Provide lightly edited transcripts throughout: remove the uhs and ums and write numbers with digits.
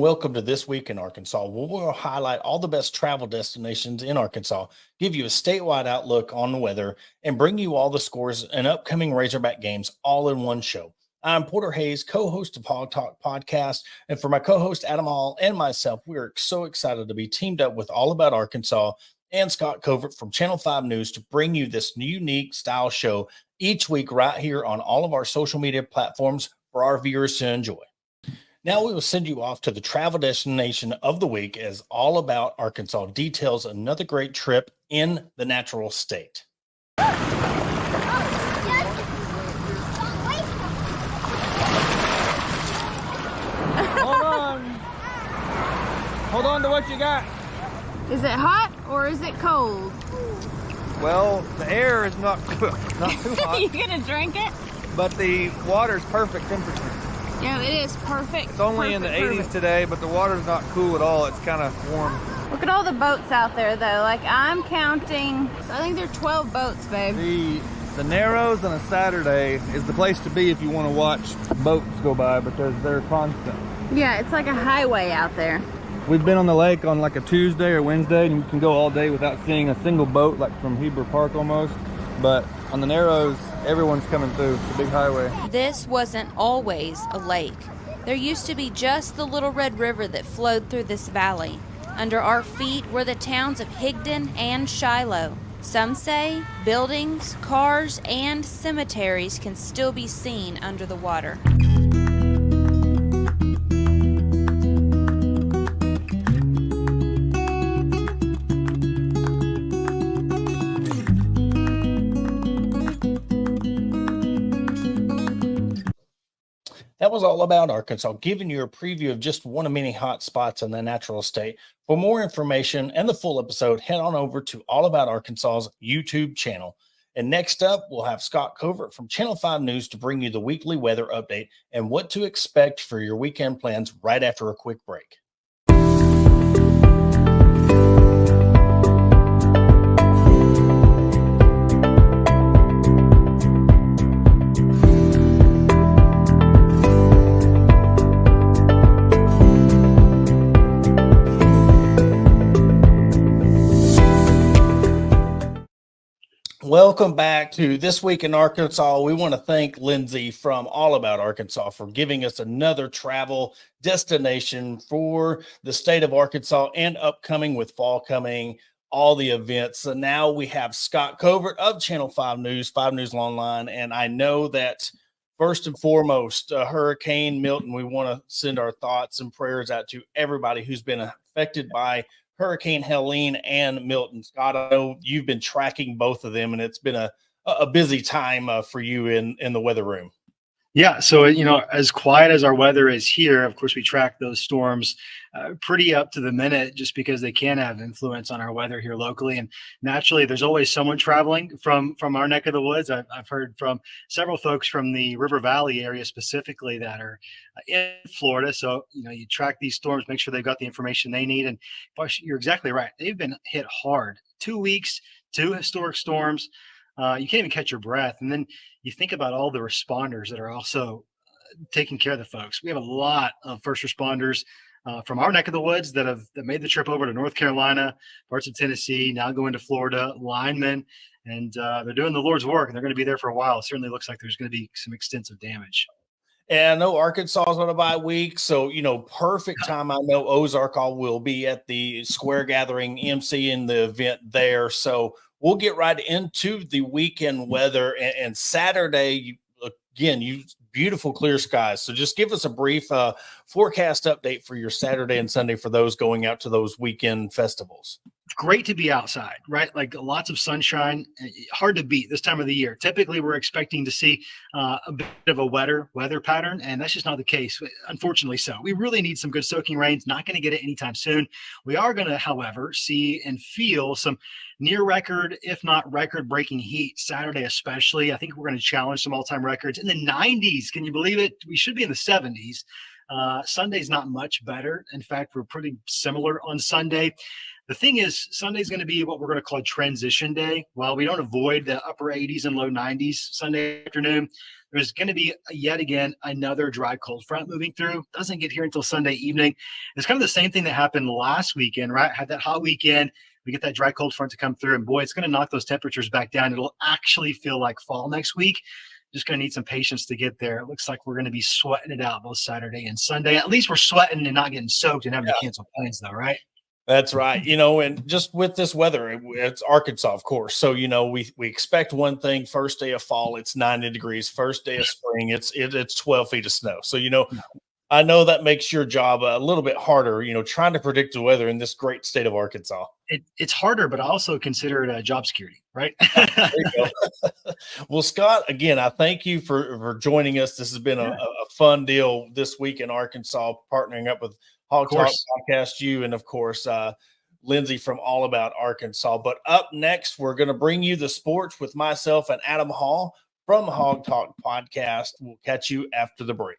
and welcome to This Week in Arkansas, where we'll highlight all the best travel destinations in Arkansas, give you a statewide outlook on the weather, and bring you all the scores and upcoming Razorback games all in one show. I'm Porter Hayes, co-host of Hawg Talk podcast, and for my co-host Adam Hall and myself, we are so excited to be teamed up with All About Arkansas and Skot Covert from Channel 5 News to bring you this unique style show each week right here on all of our social media platforms for our viewers to enjoy. Now we will send you off to the travel destination of the week as All About Arkansas details another great trip in the natural state. Hold on. Hold on to what you got. Is it hot or is it cold? Well, the air is not too hot. You gonna drink it? But the water's perfect temperature. Yeah, it is perfect. It's only in the 80s today, but the water's not cool at all. It's kind of warm. Look at all the boats out there, though. Like, I'm counting, I think there are 12 boats, babe. The Narrows on a Saturday is the place to be if you want to watch boats go by because they're constant. Yeah, it's like a highway out there. We've been on the lake on like a Tuesday or Wednesday, and you can go all day without seeing a single boat, like from Heber Park almost. But on the Narrows, everyone's coming through. It's a big highway. This wasn't always a lake. There used to be just the little Red River that flowed through this valley. Under our feet were the towns of Higdon and Shiloh. Some say buildings, cars, and cemeteries can still be seen under the water. That was All About Arkansas, giving you a preview of just one of many hot spots in the natural state. For more information and the full episode, head on over to All About Arkansas's YouTube channel. And next up, we'll have Skot Covert from Channel 5 News to bring you the weekly weather update and what to expect for your weekend plans right after a quick break. Welcome back to This Week in Arkansas. We want to thank Lindsay from All About Arkansas for giving us another travel destination for the state of Arkansas and upcoming with fall coming, all the events. So now we have Skot Covert of Channel 5 News, 5 News Online. And I know that first and foremost, Hurricane Milton, we want to send our thoughts and prayers out to everybody who's been affected by Hurricane Helene and Milton. Scott, I know you've been tracking both of them, and it's been a busy time for you in the weather room. Yeah, so, as quiet as our weather is here, of course, we track those storms pretty up to the minute just because they can have influence on our weather here locally. And naturally, there's always someone traveling from our neck of the woods. I've heard from several folks from the River Valley area specifically that are in Florida. So, you track these storms, make sure they've got the information they need. And you're exactly right. They've been hit hard. 2 weeks, 2 historic storms. You can't even catch your breath. And then you think about all the responders that are also taking care of the folks. We have a lot of first responders from our neck of the woods that made the trip over to North Carolina, parts of Tennessee, now going to Florida, linemen, and they're doing the Lord's work, and they're going to be there for a while. It certainly looks like there's going to be some extensive damage. And I know Arkansas is on a bye week, so, perfect time. I know Ozark will be at the Square Gathering, emceeing the event there. So we'll get right into the weekend weather. And Saturday, you beautiful clear skies. So just give us a brief forecast update for your Saturday and Sunday for those going out to those weekend festivals. Great to be outside, right? Like lots of sunshine, hard to beat this time of the year. Typically, we're expecting to see a bit of a wetter weather pattern, and that's just not the case, unfortunately. So we really need some good soaking rains. Not going to get it anytime soon. We are going to, however, see and feel some near record, if not record breaking heat Saturday, especially. I think we're going to challenge some all-time records in the 90s. Can you believe it? We should be in the 70s. Sunday's not much better. In fact, we're pretty similar on Sunday. The thing is, Sunday's going to be what we're going to call transition day. While we don't avoid the upper 80s and low 90s Sunday afternoon, there's going to be yet again another dry cold front moving through. Doesn't get here until Sunday evening. It's kind of the same thing that happened last weekend, right? Had that hot weekend. We get that dry cold front to come through, and boy, it's going to knock those temperatures back down. It'll actually feel like fall next week. Just going to need some patience to get there. It looks like we're going to be sweating it out both Saturday and Sunday. At least we're sweating and not getting soaked and having to cancel plans, though, right? That's right. And just with this weather, it's Arkansas, of course. So, we expect one thing. First day of fall, it's 90 degrees. First day of spring, it's 12 feet of snow. So, I know that makes your job a little bit harder, trying to predict the weather in this great state of Arkansas. It's harder, but I also consider it job security, right? There you go. Well, Scott, again, I thank you for joining us. This has been a fun deal this week in Arkansas, partnering up with Hawg Talk Podcast, you, and of course, Lindsay from All About Arkansas. But up next, we're going to bring you the sports with myself and Adam Hall from Hawg Talk Podcast. We'll catch you after the break.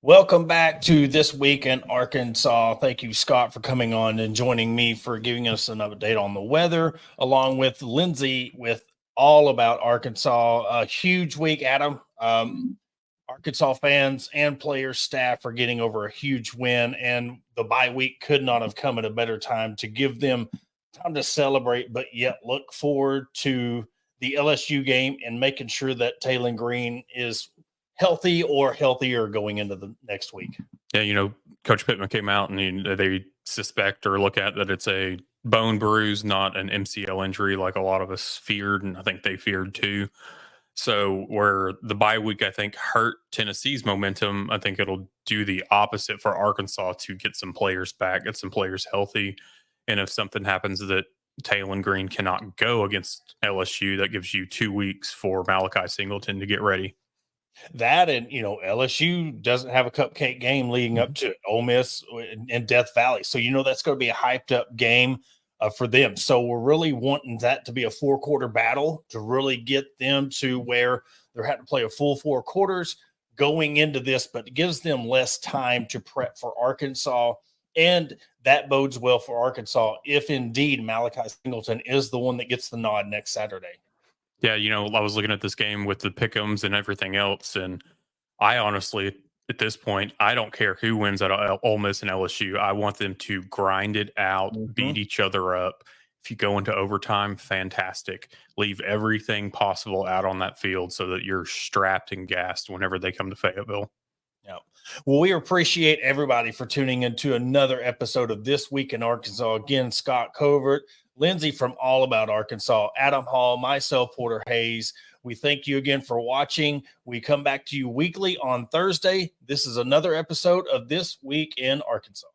Welcome back to This Week in Arkansas. Thank you, Scott, for coming on and joining me for giving us an update on the weather, along with Lindsay with All About Arkansas. A huge week, Adam. Arkansas fans and players, staff are getting over a huge win, and the bye week could not have come at a better time to give them time to celebrate, but yet look forward to the LSU game and making sure that Taylor Green is healthy or healthier going into the next week. Yeah, Coach Pittman came out and they suspect or look at that it's a bone bruise, not an MCL injury like a lot of us feared, and I think they feared too. So where the bye week, I think, hurt Tennessee's momentum, I think it'll do the opposite for Arkansas to get some players back, get some players healthy. And if something happens that Taylor Green cannot go against LSU, that gives you 2 weeks for Malachi Singleton to get ready. That, and LSU doesn't have a cupcake game leading up to Ole Miss and Death Valley, so that's going to be a hyped up game for them. So we're really wanting that to be a 4-quarter battle to really get them to where they're having to play a full 4 quarters going into this, but it gives them less time to prep for Arkansas, and that bodes well for Arkansas if indeed Malachi Singleton is the one that gets the nod next Saturday. Yeah, I was looking at this game with the pick'ems and everything else, and I honestly, at this point, I don't care who wins at Ole Miss and LSU. I want them to grind it out, beat each other up. If you go into overtime, fantastic. Leave everything possible out on that field so that you're strapped and gassed whenever they come to Fayetteville. Yeah. Well, we appreciate everybody for tuning into another episode of This Week in Arkansas. Again, Skot Covert, Lindsay from All About Arkansas, Adam Hall, myself, Porter Hayes. We thank you again for watching. We come back to you weekly on Thursday. This is another episode of This Week in Arkansas.